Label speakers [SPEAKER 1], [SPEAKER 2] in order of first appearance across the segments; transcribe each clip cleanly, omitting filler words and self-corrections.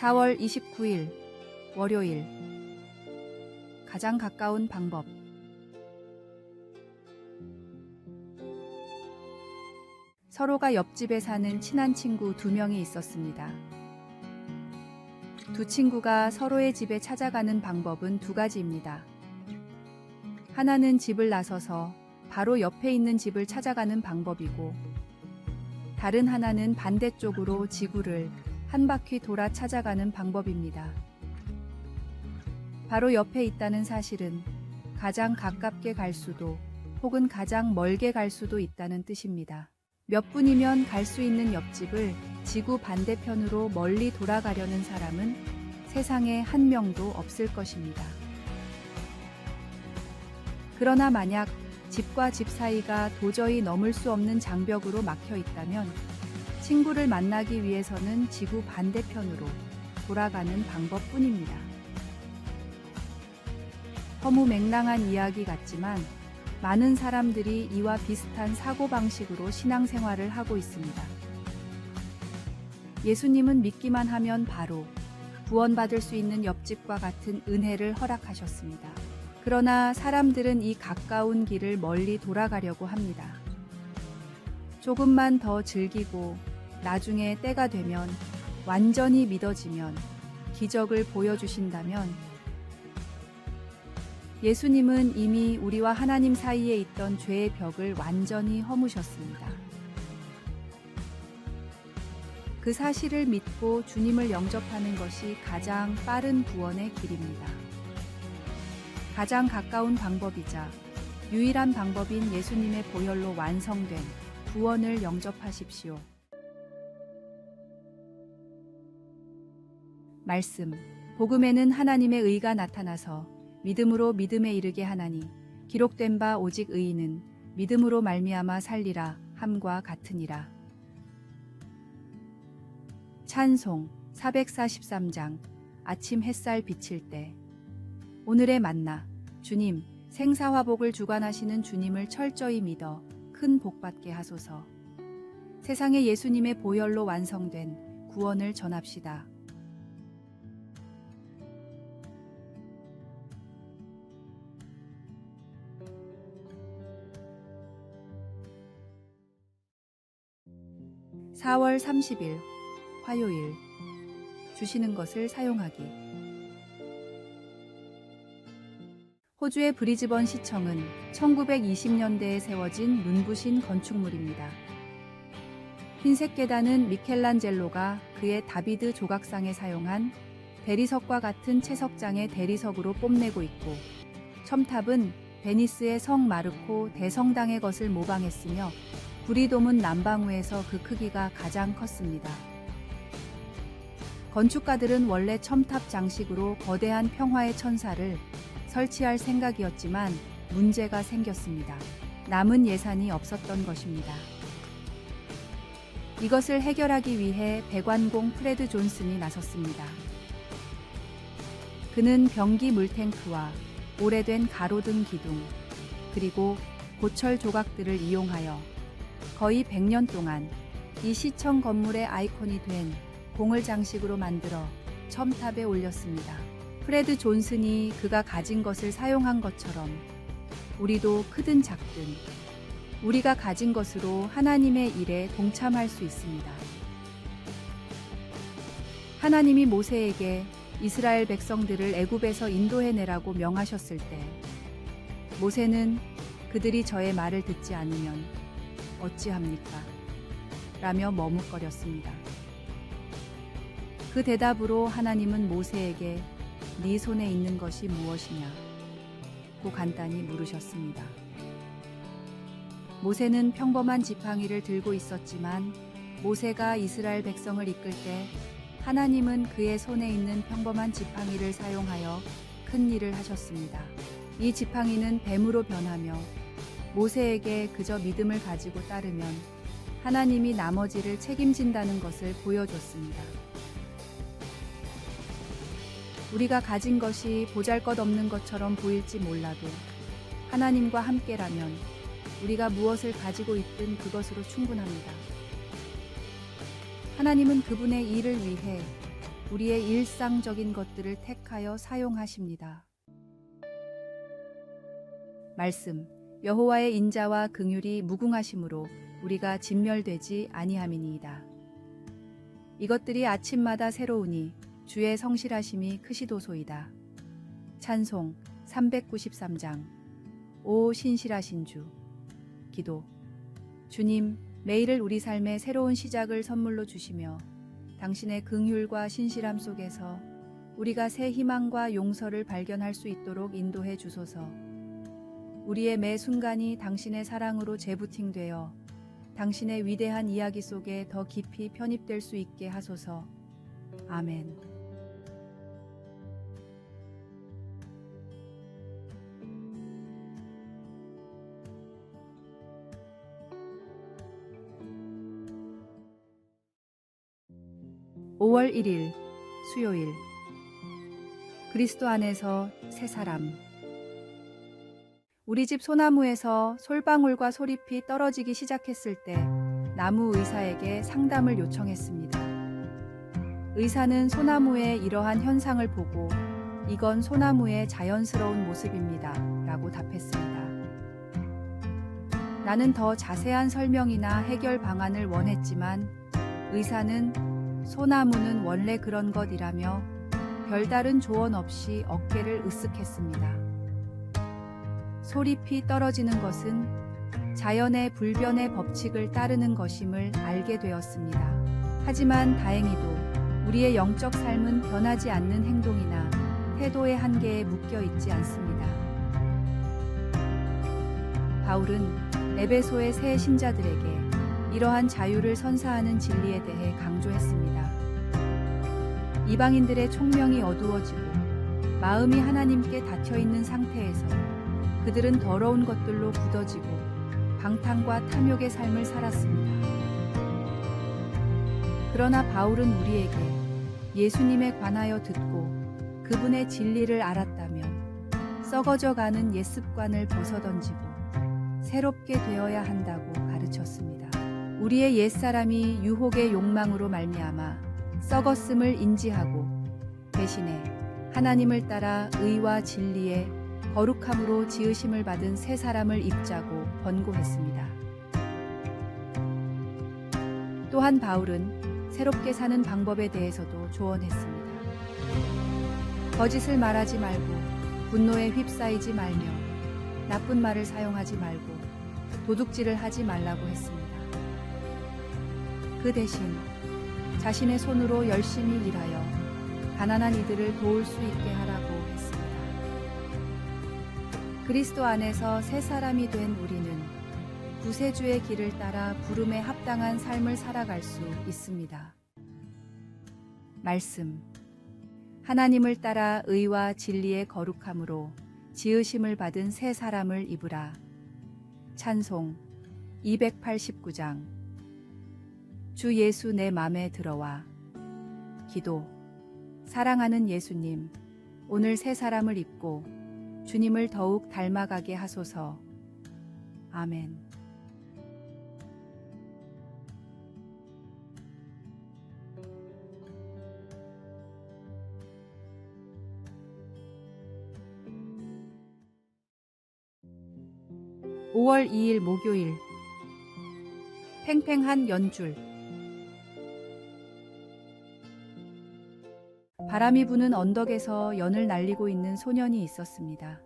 [SPEAKER 1] 4월 29일 월요일. 가장 가까운 방법. 서로가 옆집에 사는 친한 친구 2명이 있었습니다. 두 친구가 서로의 집에 찾아가는 방법은 2가지입니다. 하나는 집을 나서서 바로 옆에 있는 집을 찾아가는 방법이고, 다른 하나는 반대쪽으로 지구를 한 바퀴 돌아 찾아가는 방법입니다. 바로 옆에 있다는 사실은 가장 가깝게 갈 수도 혹은 가장 멀게 갈 수도 있다는 뜻입니다. 몇 분이면 갈 수 있는 옆집을 지구 반대편으로 멀리 돌아가려는 사람은 세상에 한 명도 없을 것입니다. 그러나 만약 집과 집 사이가 도저히 넘을 수 없는 장벽으로 막혀 있다면 친구를 만나기 위해서는 지구 반대편으로 돌아가는 방법뿐입니다. 허무맹랑한 이야기 같지만 많은 사람들이 이와 비슷한 사고방식으로 신앙생활을 하고 있습니다. 예수님은 믿기만 하면 바로 구원받을 수 있는 옆집과 같은 은혜를 허락하셨습니다. 그러나 사람들은 이 가까운 길을 멀리 돌아가려고 합니다. 조금만 더 즐기고 나중에 때가 되면 완전히 믿어지면 기적을 보여주신다면 예수님은 이미 우리와 하나님 사이에 있던 죄의 벽을 완전히 허무셨습니다. 그 사실을 믿고 주님을 영접하는 것이 가장 빠른 구원의 길입니다. 가장 가까운 방법이자 유일한 방법인 예수님의 보혈로 완성된 구원을 영접하십시오. 말씀. 복음에는 하나님의 의가 나타나서 믿음으로 믿음에 이르게 하나니 기록된 바 오직 의인은 믿음으로 말미암아 살리라 함과 같으니라. 찬송 443장. 아침 햇살 비칠 때. 오늘의 만나. 주님, 생사화복을 주관하시는 주님을 철저히 믿어 큰 복받게 하소서. 세상에 예수님의 보혈로 완성된 구원을 전합시다. (4월 30일) 화요일. 주시는 것을 사용하기. 호주의 브리즈번 시청은 1920년대에 세워진 눈부신 건축물입니다. 흰색 계단은 미켈란젤로가 그의 다비드 조각상에 사용한 대리석과 같은 채석장의 대리석으로 뽐내고 있고, 첨탑은 베니스의 성 마르코 대성당의 것을 모방했으며 구리도문 남방우에서 그 크기가 가장 컸습니다. 건축가들은 원래 첨탑 장식으로 거대한 평화의 천사를 설치할 생각이었지만 문제가 생겼습니다. 남은 예산이 없었던 것입니다. 이것을 해결하기 위해 배관공 프레드 존슨이 나섰습니다. 그는 변기 물탱크와 오래된 가로등 기둥, 그리고 고철 조각들을 이용하여 거의 100년 동안 이 시청 건물의 아이콘이 된 공을 장식으로 만들어 첨탑에 올렸습니다. 프레드 존슨이 그가 가진 것을 사용한 것처럼 우리도 크든 작든 우리가 가진 것으로 하나님의 일에 동참할 수 있습니다. 하나님이 모세에게 이스라엘 백성들을 애굽에서 인도해내라고 명하셨을 때 모세는 그들이 저의 말을 듣지 않으면 어찌합니까? 라며 머뭇거렸습니다. 그 대답으로 하나님은 모세에게 네 손에 있는 것이 무엇이냐? 고 간단히 물으셨습니다. 모세는 평범한 지팡이를 들고 있었지만 모세가 이스라엘 백성을 이끌 때 하나님은 그의 손에 있는 평범한 지팡이를 사용하여 큰 일을 하셨습니다. 이 지팡이는 뱀으로 변하며 모세에게 그저 믿음을 가지고 따르면 하나님이 나머지를 책임진다는 것을 보여줬습니다. 우리가 가진 것이 보잘것없는 것처럼 보일지 몰라도 하나님과 함께라면 우리가 무엇을 가지고 있든 그것으로 충분합니다. 하나님은 그분의 일을 위해 우리의 일상적인 것들을 택하여 사용하십니다. 말씀, 여호와의 인자와 긍휼이 무궁하심으로 우리가 진멸되지 아니함이니이다. 이것들이 아침마다 새로우니 주의 성실하심이 크시도소이다. 찬송 393장. 오 신실하신 주. 기도. 주님, 매일을 우리 삶의 새로운 시작을 선물로 주시며 당신의 긍휼과 신실함 속에서 우리가 새 희망과 용서를 발견할 수 있도록 인도해 주소서. 우리의 매 순간이 당신의 사랑으로 재부팅되어 당신의 위대한 이야기 속에 더 깊이 편입될 수 있게 하소서. 아멘. (5월 1일) 수요일. 그리스도 안에서 새 사람. 우리 집 소나무에서 솔방울과 소잎이 떨어지기 시작했을 때 나무 의사에게 상담을 요청했습니다. 의사는 소나무의 이러한 현상을 보고 이건 소나무의 자연스러운 모습입니다 라고 답했습니다. 나는 더 자세한 설명이나 해결 방안을 원했지만 의사는 소나무는 원래 그런 것이라며 별다른 조언 없이 어깨를 으쓱했습니다. 소잎이 떨어지는 것은 자연의 불변의 법칙을 따르는 것임을 알게 되었습니다. 하지만 다행히도 우리의 영적 삶은 변하지 않는 행동이나 태도의 한계에 묶여 있지 않습니다. 바울은 에베소의 새 신자들에게 이러한 자유를 선사하는 진리에 대해 강조했습니다. 이방인들의 총명이 어두워지고 마음이 하나님께 닫혀 있는 상태에서 그들은 더러운 것들로 굳어지고 방탕과 탐욕의 삶을 살았습니다. 그러나 바울은 우리에게 예수님에 관하여 듣고 그분의 진리를 알았다면 썩어져 가는 옛 습관을 벗어던지고 새롭게 되어야 한다고 가르쳤습니다. 우리의 옛사람이 유혹의 욕망으로 말미암아 썩었음을 인지하고 대신에 하나님을 따라 의와 진리에 거룩함으로 지으심을 받은 새 사람을 입자고 권고했습니다. 또한 바울은 새롭게 사는 방법에 대해서도 조언했습니다. 거짓을 말하지 말고 분노에 휩싸이지 말며 나쁜 말을 사용하지 말고 도둑질을 하지 말라고 했습니다. 그 대신 자신의 손으로 열심히 일하여 가난한 이들을 도울 수 있게 하라고 했습니다. 그리스도 안에서 새 사람이 된 우리는 구세주의 길을 따라 부름에 합당한 삶을 살아갈 수 있습니다. 말씀. 하나님을 따라 의와 진리의 거룩함으로 지으심을 받은 새 사람을 입으라. 찬송 289장. 주 예수 내 맘에 들어와. 기도. 사랑하는 예수님, 오늘 새 사람을 입고 주님을 더욱 닮아가게 하소서. 아멘. (5월 2일) 목요일. 팽팽한 연줄. 바람이 부는 언덕에서 연을 날리고 있는 소년이 있었습니다.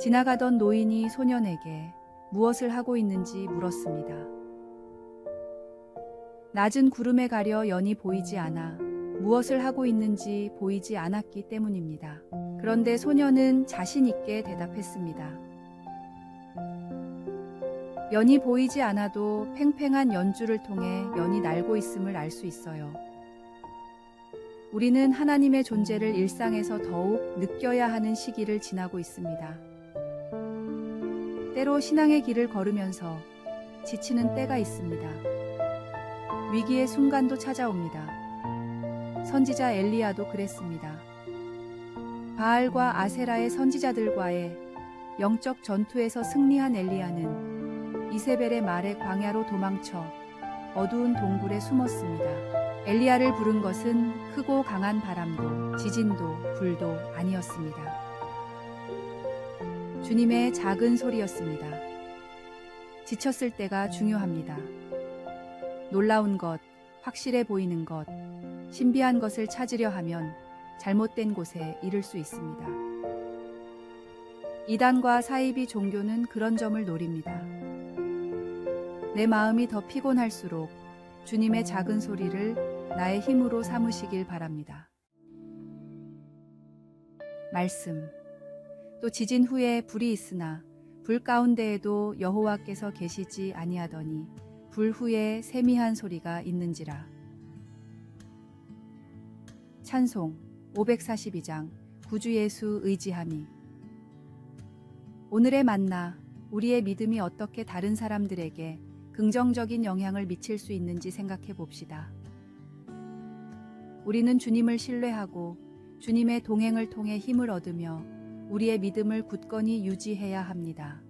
[SPEAKER 1] 지나가던 노인이 소년에게 무엇을 하고 있는지 물었습니다. 낮은 구름에 가려 연이 보이지 않아 무엇을 하고 있는지 보이지 않았기 때문입니다. 그런데 소년은 자신 있게 대답했습니다. 연이 보이지 않아도 팽팽한 연줄을 통해 연이 날고 있음을 알 수 있어요. 우리는 하나님의 존재를 일상에서 더욱 느껴야 하는 시기를 지나고 있습니다. 때로 신앙의 길을 걸으면서 지치는 때가 있습니다. 위기의 순간도 찾아옵니다. 선지자 엘리야도 그랬습니다. 바알과 아세라의 선지자들과의 영적 전투에서 승리한 엘리야는 이세벨의 말에 광야로 도망쳐 어두운 동굴에 숨었습니다. 엘리야를 부른 것은 크고 강한 바람도 지진도 불도 아니었습니다. 주님의 작은 소리였습니다. 지쳤을 때가 중요합니다. 놀라운 것, 확실해 보이는 것, 신비한 것을 찾으려 하면 잘못된 곳에 이를 수 있습니다. 이단과 사이비 종교는 그런 점을 노립니다. 내 마음이 더 피곤할수록 주님의 작은 소리를 나의 힘으로 삼으시길 바랍니다. 말씀. 또 지진 후에 불이 있으나 불 가운데에도 여호와께서 계시지 아니하더니 불 후에 세미한 소리가 있는지라. 찬송 542장 구주 예수 의지함이. 오늘의 만나, 우리의 믿음이 어떻게 다른 사람들에게 긍정적인 영향을 미칠 수 있는지 생각해 봅시다. 우리는 주님을 신뢰하고 주님의 동행을 통해 힘을 얻으며 우리의 믿음을 굳건히 유지해야 합니다.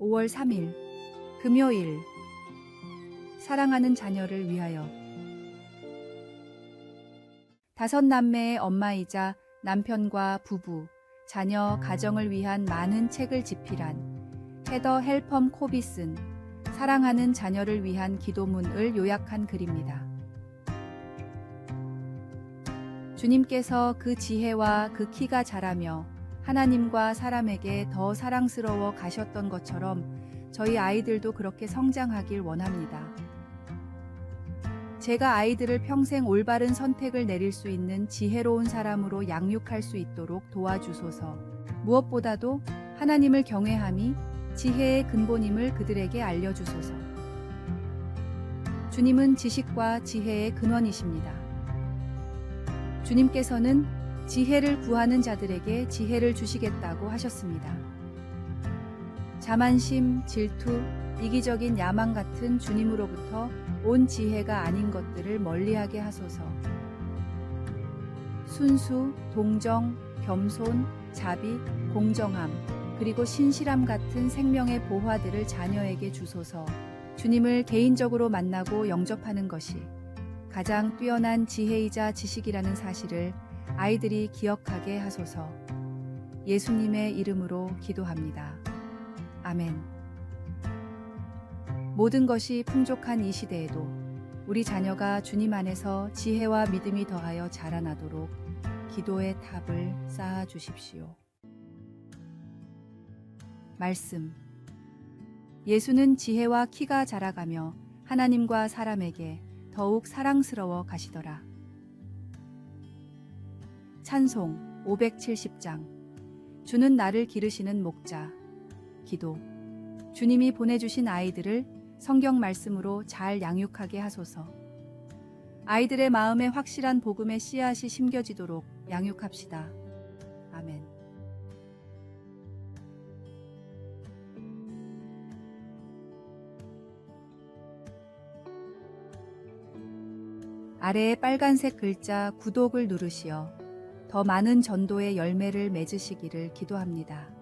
[SPEAKER 1] (5월 3일) 금요일. 사랑하는 자녀를 위하여. 5남매의 엄마이자 남편과 부부, 자녀, 가정을 위한 많은 책을 집필한 헤더 헬펌 콥이 쓴 사랑하는 자녀를 위한 기도문을 요약한 글입니다. 주님께서 그 지혜와 그 키가 자라며 하나님과 사람에게 더 사랑스러워 가셨던 것처럼 저희 아이들도 그렇게 성장하길 원합니다. 제가 아이들을 평생 올바른 선택을 내릴 수 있는 지혜로운 사람으로 양육할 수 있도록 도와주소서. 무엇보다도 하나님을 경외함이 지혜의 근본임을 그들에게 알려주소서. 주님은 지식과 지혜의 근원이십니다. 주님께서는 지혜를 구하는 자들에게 지혜를 주시겠다고 하셨습니다. 자만심, 질투, 이기적인 야망 같은 주님으로부터 온 지혜가 아닌 것들을 멀리하게 하소서. 순수, 동정, 겸손, 자비, 공정함, 그리고 신실함 같은 생명의 보화들을 자녀에게 주소서. 주님을 개인적으로 만나고 영접하는 것이 가장 뛰어난 지혜이자 지식이라는 사실을 아이들이 기억하게 하소서. 예수님의 이름으로 기도합니다. 아멘. 모든 것이 풍족한 이 시대에도 우리 자녀가 주님 안에서 지혜와 믿음이 더하여 자라나도록 기도의 탑을 쌓아 주십시오. 말씀. 예수는 지혜와 키가 자라가며 하나님과 사람에게 더욱 사랑스러워 가시더라. 찬송 570장. 주는 나를 기르시는 목자. 기도. 주님이 보내주신 아이들을 성경 말씀으로 잘 양육하게 하소서. 아이들의 마음에 확실한 복음의 씨앗이 심겨지도록 양육합시다. 아멘. 아래에 빨간색 글자 구독을 누르시어 더 많은 전도의 열매를 맺으시기를 기도합니다.